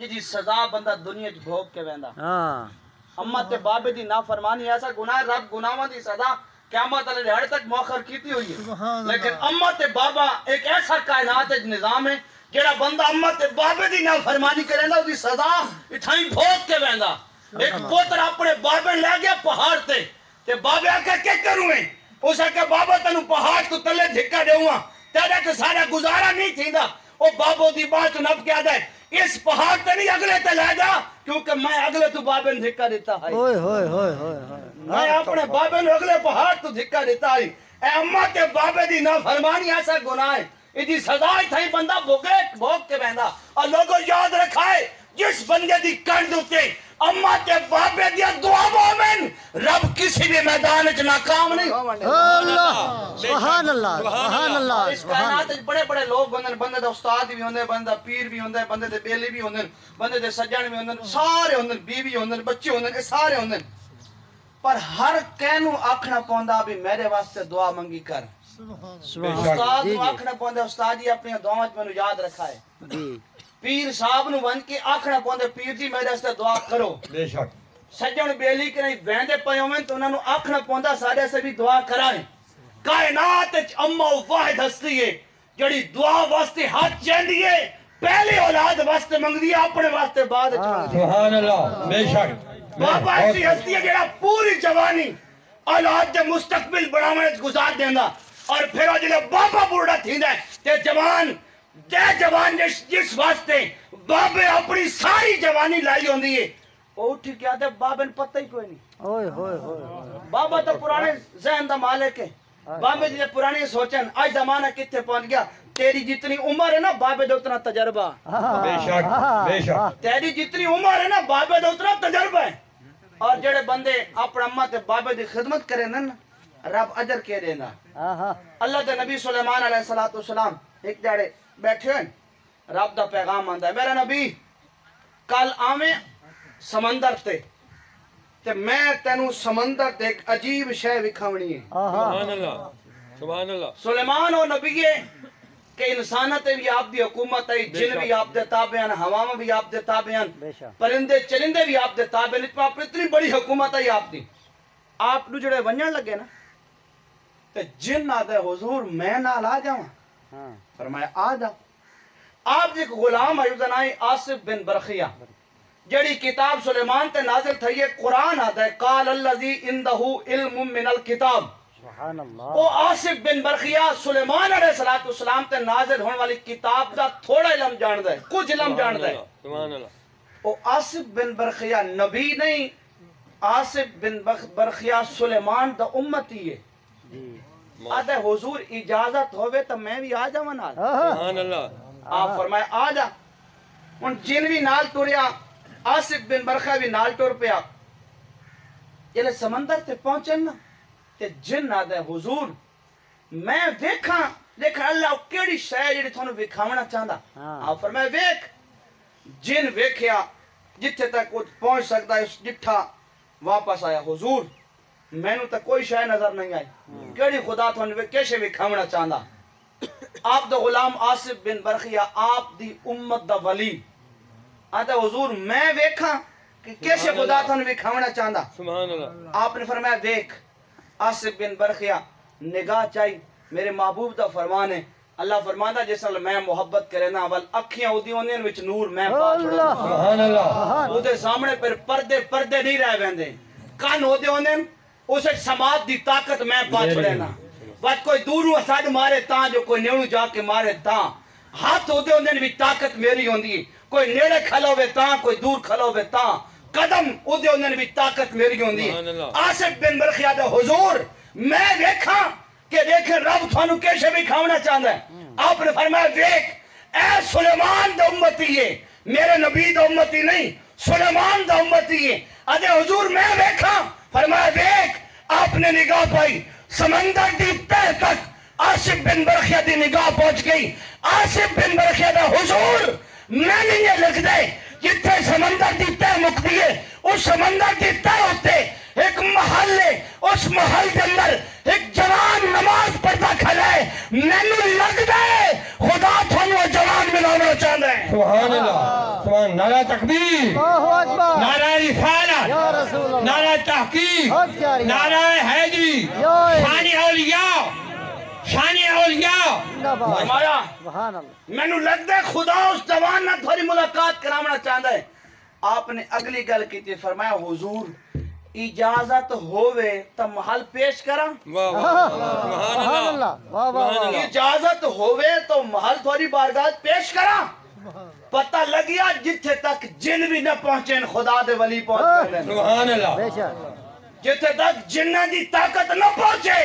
جی سزا بندہ دنیا چ بھوگ کے ویندا اما تے بابے دی نافرمانی ایسا گناہ رب گناہاں دی سزا قیامت والے دہاڑے تک مؤخر کیتی ہوئی ہے لیکن اما تے بابا ایک ایسا کائنات نظام ہے جڑا بندہ اما تے بابے دی نافرمانی کرے نا دی سزا اتھائی بھوگ کے ویندا ایک پوتر اپنے بابے لے گیا پہاڑ تے بابے آکے کیا کروں ہیں اس آکے بابا تنو پہاڑ تو تلے دھکا دیوں ہاں تیرے تے سارا گزارا نہیں تھی دا او بابو دی بات نب کیا دے اس پہاڑ تے نہیں اگلے تے لے جا کیونکہ میں اگلے تو بابے نے دھکا دیتا ہے میں اپنے بابے نے اگلے پہاڑ تو دھکا دیتا ہے اے اماں تے بابے دی نافرمانی ایسا گناہ ہے ادھی سزا تھائی بندہ بھوگ کے بہندا اور لوگوں یاد رکھائے جس بندے دی کنڈ ہوتے اماں تے بابے دیا دعا مومن رب کسی بھی میدان اچ ناکام نہیں اللہ سبحان اللہ سبحان اللہ اس کائنات اچ بڑے بڑے لوگ ہوندے بندے دا استاد بھی ہوندے بندہ پیر بھی ہوندے بندے دے بیلی بھی ہوندے بندے دے سجن بھی ہوندے سارے ہوندے بیوی ہوندے بچے ہوندے سارے ہوندے پر ہر کہنو آکھنا پوندا بھی میرے واسطے دعا منگی کر استاد نو آکھنا پوندا استاد جی اپنی دعاواں وچ مینوں یاد رکھائے پیر صاحب نو ون کے آکھنا پوندا پیر جی میرے واسطے دعا کرو بے شک سجن بیلی کے نہیں ویندے پے ہوویں تو انہاں نو آکھنا پوندا سارے سے بھی دعا کرائیں کائنات وچ اما واحد ہستی ہے جڑی دعا واسطے ہاتھ چیندی ہے پہلی اولاد واسطے منگدی ہے اپنے واسطے بعد وچ منگدی ہے سبحان اللہ بے شک بابا ایسی ہستی ہے جڑا پوری جوانی اولاد دے مستقبل بناونے وچ گزار دیندا اور پھر او جڑا بابا بوڑھا تھیندا ہے تے جوان جس واسطے بابے اپنی ساری جوانی لائی ہوندی ہے وہ اٹھی کیا دے بابے نے پتہ ہی کوئی نہیں بابا تو پرانے ذہن دا مالک ہے بابے جی پرانی سوچن آج زمانہ کتنے پہنچ گیا تیری جتنی عمر ہے نا بابے دے اتنا تجربہ بے شک تیری جتنی عمر ہے نا بابے دے اتنا تجربہ ہے اور جڑے بندے اپنا اماں تے بابے دی خدمت کرے نا رب اجر کے دینا اللہ دے نبی سلیمان علیہ السلام ایک جڑے بیٹھے ہیں رب دا پیغام آندا ہے میرا نبی کل آویں سمندر تے میں تینوں سمندر تے ایک عجیب شے وکھاونی ہے سبحان اللہ سبحان اللہ سلیمان او نبی ہے کہ انسانت بھی آپ دی حکومت ہے جن بھی آپ دے تابع ہیں ہواواں بھی آپ دے تابع ہیں پرندے چرندے بھی آپ دے تابع ہیں اتنی بڑی حکومت ہے آپ دی آپ نو جڑے ونجن لگے نا تے جن آدھے حضور میں نال آ جاواں فرمایا آ جا آپ ایک غلام ایوزنائی آصف بن برخیہ جڑی کتاب سلیمان تے نازل تھی ہے قرآن آدھا ہے قال اللذی اندہو علم من الکتاب وہ آصف بن برخیہ سلیمان علیہ السلام تے نازل ہونے والی کتاب دا تھوڑا علم جاندہ ہے کچھ علم جاندہ ہے وہ آصف بن برخیہ نبی نہیں آصف بن برخیہ سلیمان دا امتی ہے آدھے حضور اجازت ہوئے تو میں بھی آ جاواں نال سبحان اللہ آپ فرمائے آ جا ان جن بھی نال ٹوریا آصف بن برخیہ بھی نال ٹور پیا جلے سمندر تے پہنچے نا تے جن آدھے حضور میں دیکھاں اللہ کیڑی شے جڑی تھانوں وکھاونا چاہندا آپ فرمائے ویکھ جن ویکھیا جتھے تک پہنچ سکتا ہے جٹھا واپس آیا حضور میں نو تا کوئی شے نظر نہیں آئی کیڑی خدا تھانوں کیسے وکھاونا چاہندا آپ دا غلام آصف بن برخیہ آپ دی امت دا ولی آتا حضور میں ویکھاں کہ کیسے خدا تھانوں وکھاونا چاہندا سبحان اللہ آپ نے فرمایا دیکھ آصف بن برخیہ نگاہ چاہی میرے محبوب دا فرمان ہے اللہ فرماندا جس نال میں محبت کرے نا ول اکھیاں اودی ہوندیاں وچ نور میں پا چھوڑا سبحان اللہ او دے سامنے پر پردے نہیں رہ ویندے کان ہوندے ہوندے اس سماعت دی طاقت میں پا چھوڑے نا بات کوئی دوروں اساڈ مارے تاں جو کوئی نیڑوں جا کے مارے تاں ہاتھ ہوندے ہوندے وچ طاقت میری ہوندی کوئی نیڑے کھلوے تاں کوئی دور کھلوے تاں قدم اودے ہوندے وچ طاقت میری ہوندی آصف بن برخیہ دا حضور میں دیکھاں کہ دیکھیں رب تھانوں کیسے وکھاونا چاہندا ہے آپ نے فرمایا دیکھ اے سلیمان دا امتی ہے میرے نبی دا امتی نہیں سلیمان دا امتی ہے ادے حضور میں دیکھاں فرمایا دیکھ آپ نے نگاہ پائی سمندر دی تہ تک آصف بن برخیہ دی نگاہ پہنچ گئی آصف بن برخیہ دا حضور میں نہیں یہ لکھ دے جتھے سمندر دی تہ مکتی ہے اس سمندر دی تہ ہوتے ایک محل ہے اس محل کے اندر ایک جوان نماز پڑھتا کھلے مینوں لگ دے خدا تھانوں جوان ملاونا چاہندا ہے سبحان اللہ سبحان نعرہ تکبیر اللہ اکبر نعرہ رسالت یا رسول اللہ نعرہ تحقیق حق جاری نعرہ حیدری شان اولیاء شان اولیاء فرمایا سبحان اللہ مینوں لگ دے خدا اس جوان نال تھوڑی ملاقات کراونا چاہندا ہے آپ نے اگلی گل کی فرمایا حضور اجازت ہووے تو محل پیش کراں واہ واہ سبحان سبحان اللہ اللہ واہ واہ واہ اجازت ہووے تو محل تھوڑی بارگاہ پیش کراں پتہ لگیا جتھے تک جن بھی نہ پہنچے خدا دے ولی پہنچ گئے سبحان اللہ بے شک جتھے تک جنہ دی طاقت نہ پہنچے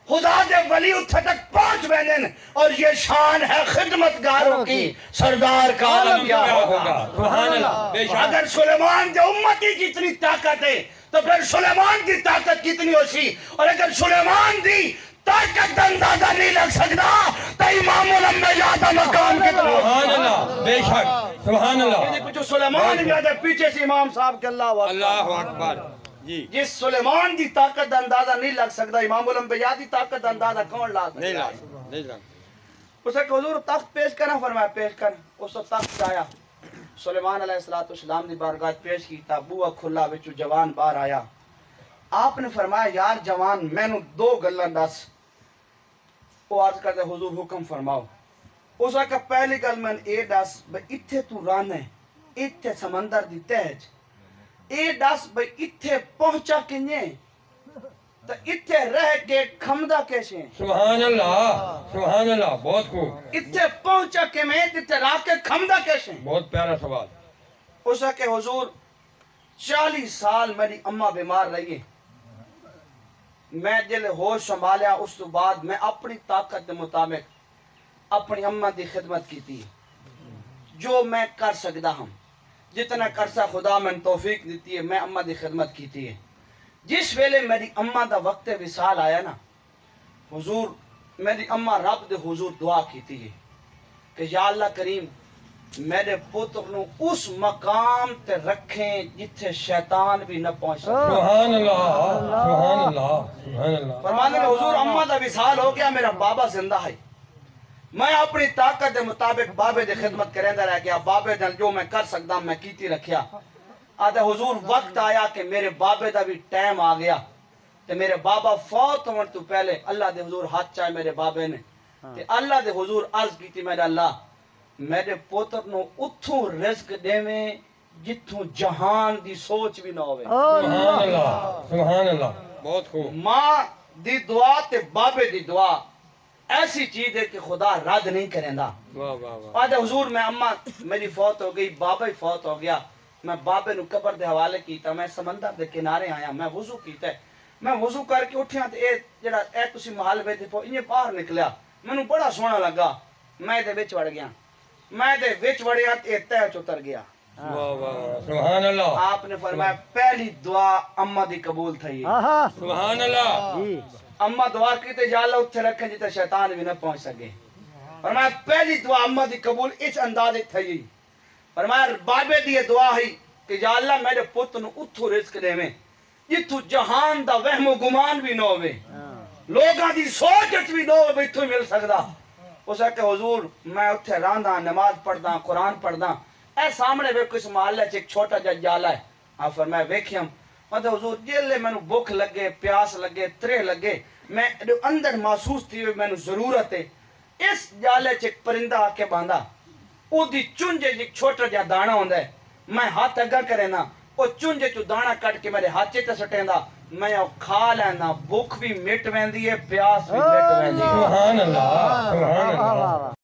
خدا دے ولی اتھے تک پہنچ بیندن اور یہ شان ہے خدمتگاروں کی سردار کا عالم کیا ہوگا سبحان اللہ بے شک اگر سلیمان دے امتی کی اتنی طاقت ہے تو پھر سلیمان کی طاقت کتنی ہو سی اور اگر سلیمان دی طاقت دا اندازہ نہیں لگ سکتا تو امام الانبیاء دا مقام کتنا ہو سبحان اللہ بے شک سبحان اللہ یہ کچھ سلیمان بھی آدھے پیچھے سے امام صاحب کے اللہ اللہ اکبر جی جس سلیمان دی طاقت دا اندازہ نہیں لگ سکتا امام الانبیاء دی طاقت دا اندازہ کون لا نہیں سکتا لگ نہیں لگ اسے کہ حضور تخت پیش کرنا فرمایا پیش کر اس کو تخت آیا سلیمان علیہ السلام دی بارگاہ پیش کیتا بوہ کھلا وچو جوان باہر آیا آپ نے فرمایا یار جوان میں نو دو گلاں دس وہ عرض کرتے حضور حکم فرماؤ اس کا پہلی گل میں اے دس بھئی اتھے تو ران ہے اتھے سمندر دی تہج اے دس بھئی اتھے پہنچا کنیے تو اتھے رہ کے کھمدہ کیسے سبحان اللہ بہت خوب اتھے پہنچا کے میں اتھے راہ کے کھمدہ کیسے بہت پیارا سوال اس کہ حضور 40 سال میری اماں بیمار رہی ہے میں جل ہوش سنبھالیا اس تو بعد میں اپنی طاقت کے مطابق اپنی اماں دی خدمت کی تھی جو میں کر سکتا ہوں جتنا کرسا خدا میں توفیق دیتی ہے میں اماں دی خدمت کی تھی جس ویلے میری اماں دا وقت وصال آیا نا حضور میری اماں رب دے حضور دعا کی تھی کہ یا اللہ کریم میرے پتر نو اس مقام تے رکھیں جتھے شیطان بھی نہ پہنچ سکے سبحان اللہ سبحان اللہ سبحان اللہ فرمانے میں حضور اماں دا وصال ہو گیا میرا بابا زندہ ہے میں اپنی طاقت دے مطابق بابے دے خدمت کریں رہ گیا بابے دے جو میں کر سکتا میں کیتی رکھیا آدھے حضور وقت آیا کہ میرے بابے دا بھی ٹائم آ گیا تے میرے بابا فوت ہونے تو پہلے اللہ دے حضور ہاتھ چاہے میرے بابے نے تے اللہ دے حضور عرض کی تھی میرے اللہ میرے پوتر نو اتھوں رزق دے میں جتھوں جہان دی سوچ بھی نہ ہوئے سبحان اللہ بہت خوب ماں دی دعا تے بابے دی دعا ایسی چیز ہے کہ خدا رد نہیں کریں دا آدھے حضور میں اماں میری فوت ہو گئی بابا ہی فوت ہو گیا میں بابے نو قبر دے حوالے کیتا میں سمندر دے کنارے آیا میں وضو کیتا ہے میں وضو کر کے اٹھیا تے اے تسی محل بیٹھے پو انہیں باہر نکلیا مینوں بڑا سونا لگا میں دے وچ وڑ گیا میں دے وچ وڑیا تے تہ چتر گیا سبحان اللہ آپ نے فرمایا پہلی دعا اماں دی قبول تھی سبحان اللہ اماں دعا کی تے یا اللہ اتھے رکھیں جتے شیطان بھی نہ پہنچ سکے فرمایا پہلی دعا اماں دی قبول اس اندازے تھی فرمایا بابے دی دعا ہی کہ یا اللہ میرے پتر نو اتھو رزق دے میں جتھو جہان دا وہم و گمان بھی نہ ہوئے لوگاں دی سوچ بھی نہ ہوئے اتھو مل سکدا اس کہ حضور میں اتھے رانداں نماز پڑھدا قرآن پڑھدا اے سامنے وے کس محلے چ ایک چھوٹا جا جالا ہے آپ فرمایا ویکھیم مطلب حضور جیلے میں نو بھوک لگے پیاس لگے ترے لگے میں اندر محسوس تھی میں نو ضرورت ہے اس جالے چ ایک پرندہ آ کے باندھا او دی چنجے ایک چھوٹا جا دانا ہوندا ہے میں ہاتھ اگا کرے نا او چنجے چ دانا کٹ کے میرے ہاتھ تے سٹیندا میں او کھا لینا بھوک بھی مٹ ویندی ہے پیاس بھی مٹ ویندی ہے سبحان اللہ سبحان اللہ